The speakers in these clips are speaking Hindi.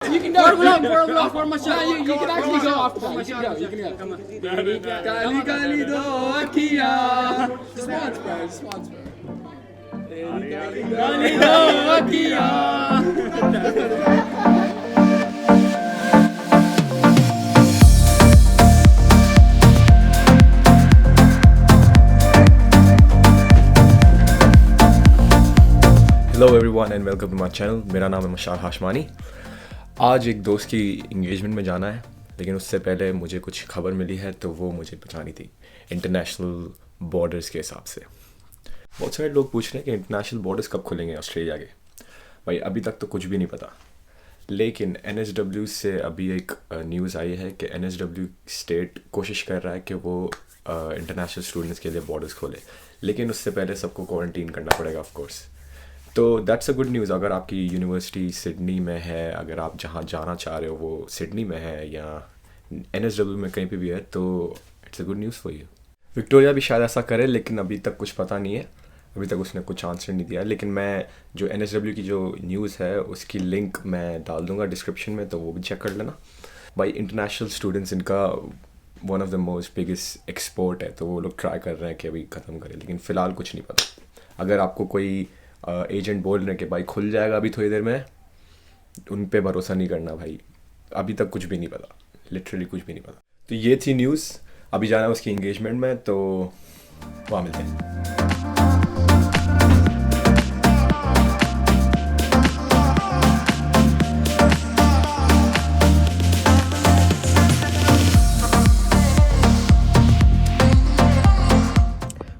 You can go for Michelle. You can actually go off. You can go. You can go. Come on. Kali kali do akhiya. Response, bro. Response, bro. Kali kali do akhiya. Hello everyone and welcome to my channel. मेरा नाम है मशाल हाशमानी। आज एक दोस्त की इंगेजमेंट में जाना है, लेकिन उससे पहले मुझे कुछ खबर मिली है तो वो मुझे बतानी थी इंटरनेशनल बॉर्डर्स के हिसाब से। बहुत सारे लोग पूछ रहे हैं कि इंटरनेशनल बॉर्डर्स कब खुलेंगे ऑस्ट्रेलिया के। भाई अभी तक तो कुछ भी नहीं पता, लेकिन NSW से अभी एक न्यूज़ आई है कि NSW स्टेट कोशिश कर रहा है कि वो इंटरनेशनल स्टूडेंट्स के लिए बॉर्डर्स खोले, लेकिन उससे पहले सबको क्वारंटीन करना पड़ेगा ऑफ कोर्स। तो दैट्स अ गुड न्यूज़। अगर आपकी यूनिवर्सिटी सिडनी में है, अगर आप जहाँ जाना चाह रहे हो वो सिडनी में है या NSW में कहीं पे भी है, तो it's a good news for you. Victoria भी शायद ऐसा करे, लेकिन अभी तक कुछ पता नहीं है, अभी तक उसने कुछ आंसर नहीं दिया। लेकिन मैं जो NSW की जो न्यूज़ है उसकी लिंक मैं डाल दूँगा डिस्क्रिप्शन में, तो वो भी चेक कर लेना। भाई इंटरनेशनल स्टूडेंट्स इनका one of the most biggest export है, तो वो लोग ट्राई कर रहे हैं कि अभी ख़त्म करें, लेकिन फ़िलहाल कुछ नहीं पता। अगर आपको कोई एजेंट बोल रहे हैं कि भाई खुल जाएगा अभी थोड़ी देर में, उन पे भरोसा नहीं करना भाई, अभी तक कुछ भी नहीं पता, लिटरली कुछ भी नहीं पता। तो ये थी न्यूज़। अभी जाना है उसकी इंगेजमेंट में, तो वहाँ मिलते हैं।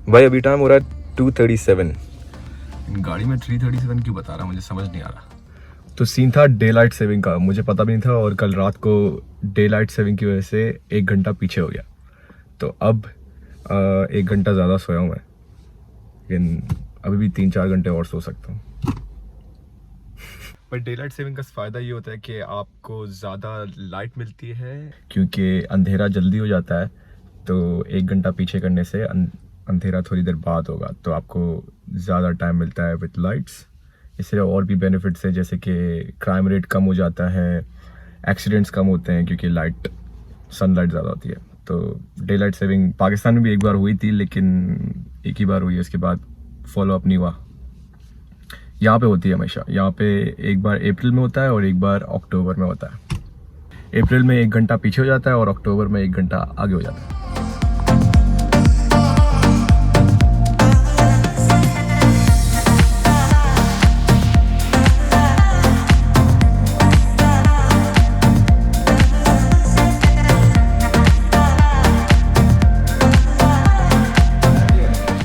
भाई अभी टाइम हो रहा है 2:37। गाड़ी में 3:37 क्यों बता रहा, मुझे समझ नहीं आ रहा। तो सीन था डे लाइट सेविंग का, मुझे पता भी नहीं था, और कल रात को डे लाइट सेविंग की वजह से 1 घंटा पीछे हो गया। तो अब 1 घंटा ज़्यादा सोया हूँ मैं, लेकिन अभी भी 3-4 घंटे और सो सकता हूँ। पर डे लाइट सेविंग का फ़ायदा ये होता है कि आपको ज़्यादा लाइट मिलती है, क्योंकि अंधेरा जल्दी हो जाता है। तो 1 घंटा पीछे करने से अंधेरा थोड़ी देर बाद होगा, तो आपको ज़्यादा टाइम मिलता है विद लाइट्स। इससे और भी बेनिफिट्स है, जैसे कि क्राइम रेट कम हो जाता है, एक्सीडेंट्स कम होते हैं, क्योंकि सनलाइट ज़्यादा होती है। तो डे लाइट सेविंग पाकिस्तान में भी एक बार हुई थी, लेकिन एक ही बार हुई है, उसके बाद फॉलो अप नहीं हुआ। यहाँ पे होती है हमेशा। यहाँ पे एक बार अप्रैल में होता है और एक बार अक्टूबर में होता है। अप्रैल में 1 घंटा पीछे हो जाता है और अक्टूबर में 1 घंटा आगे हो जाता है।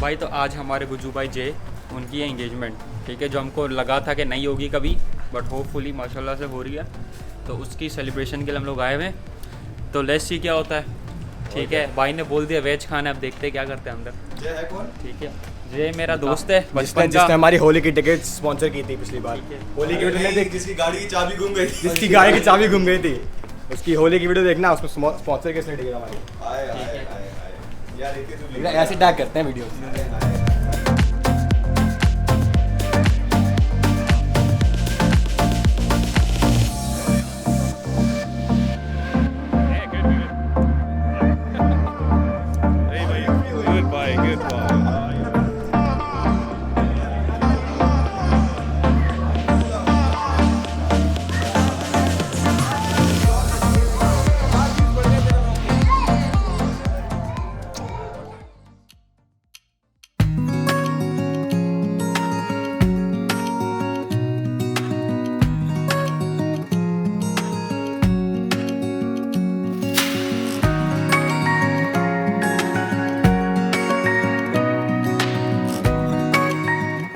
भाई तो आज हमारे गुज्जू भाई जे उनकी है इंगेजमेंट, ठीक है, जो हमको लगा था कि नहीं होगी कभी, बट होपफुली माशाल्लाह से हो रही है। तो उसकी सेलिब्रेशन के लिए हम लोग आए हुए हैं, तो लेट्स सी क्या होता है। ठीक है, भाई ने बोल दिया वेज खाना है, अब देखते हैं क्या करते हैं अंदर। ये है कौन? ठीक है, ये मेरा दोस्त है बचपन का, जिसने हमारी होली की टिकट स्पॉन्सर की थी पिछली बार। होली की वीडियो देख, जिसकी गाड़ी की चाबी गुम गई थी, जिसकी गाड़ी की चाबी गुम गई थी, उसकी होली की वीडियो देखना, उसमें स्पॉन्सर किसने टिकट हमारी। आए आए आए आए यार, एक तो ऐसे टैग करते हैं वीडियो।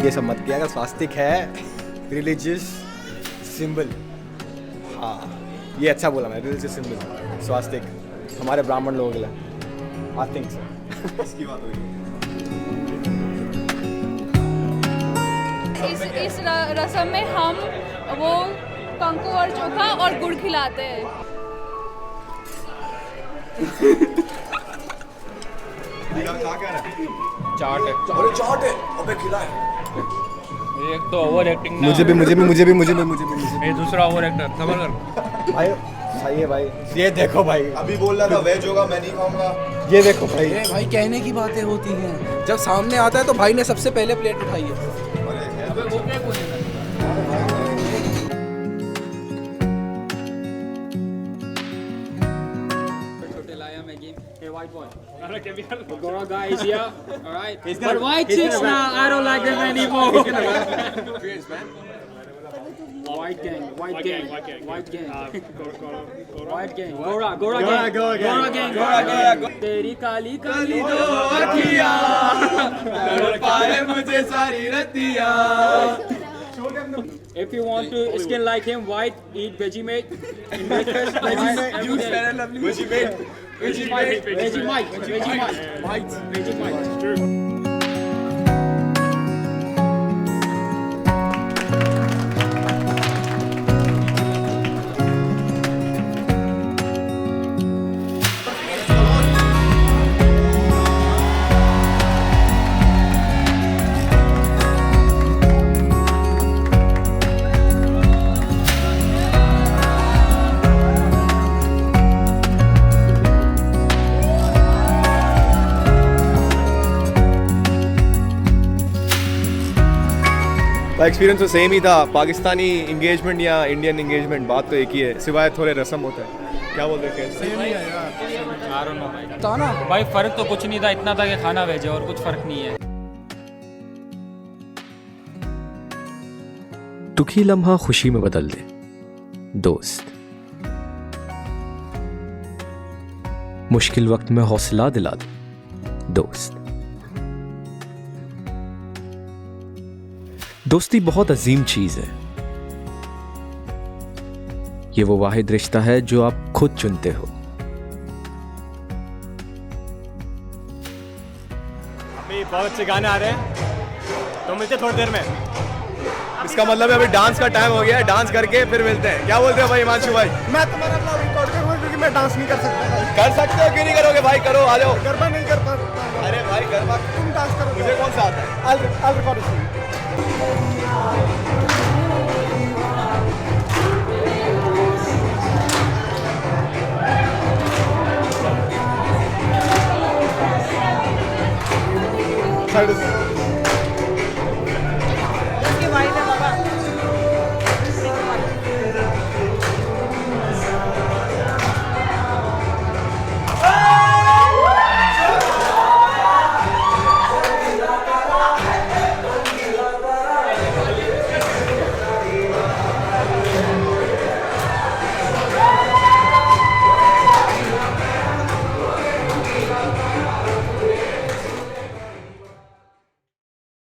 ये सब मत किया, स्वास्तिक है रिलीजियस सिंबल। हाँ ये अच्छा बोला मैं, रिलीजियस सिंबल स्वास्तिक हमारे ब्राह्मण लोगों के लिए। I think so. इसकी बात हुई। इस रस्म में हम वो कंकु और चोखा और गुड़ खिलाते हैं। क्या कह रहा है? चाट है। अरे चाट है, अबे खिला है। एक तो ओवर एक्टिंग मुझे भी ये दूसरा ओवर एक्टर सबर कर भाई सही है भाई, ये देखो भाई, अभी बोल रहा था वेज होगा मैं नहीं खाऊंगा। ये देखो भाई। भाई कहने की बातें होती हैं, जब सामने आता है तो भाई ने सबसे पहले प्लेट उठाई है। Gora guy is here, alright. But white chicks now, I don't like them anymore. White gang. Gora gang. तेरी काली काली दो अखियाँ तड़पाए मुझे सारी रतियाँ. If you want to skin like him, white, eat Vegemite. In breakfast, Vegemite. Experience तो सेम ही था, पाकिस्तानी इंगेजमेंट या इंडियन इंगेजमेंट, बात तो एक ही है, सिवाय थोड़े रस्म होता है। क्या बोलते हैं? I don't know भाई फर्क तो कुछ नहीं था, इतना था कि खाना वेज है और कुछ फर्क नहीं है. दुखी लम्हा खुशी में बदल दे दोस्त, मुश्किल वक्त में हौसला दिला दे दोस्त। दोस्ती बहुत अजीम चीज है, ये वो वाहिद रिश्ता है जो आप खुद चुनते हो। अभी बहुत अच्छे गाने आ रहे हैं, तो मिलते हैं थोड़ी देर में। इसका मतलब है अभी डांस का टाइम हो गया है, डांस करके फिर मिलते हैं। क्या बोलते हो भाई हिमांशु भाई? मैं तुम्हारा ब्लॉग रिकॉर्ड करूंगा क्योंकि मैं डांस नहीं कर सकता। कर सकते हो, क्यों नहीं करोगे भाई? करो, आ जाओ। गरबा नहीं कर पाता। अरे भाई गरबा तुम डांस करो, मुझे कौन सा आता है? I'll record it. Side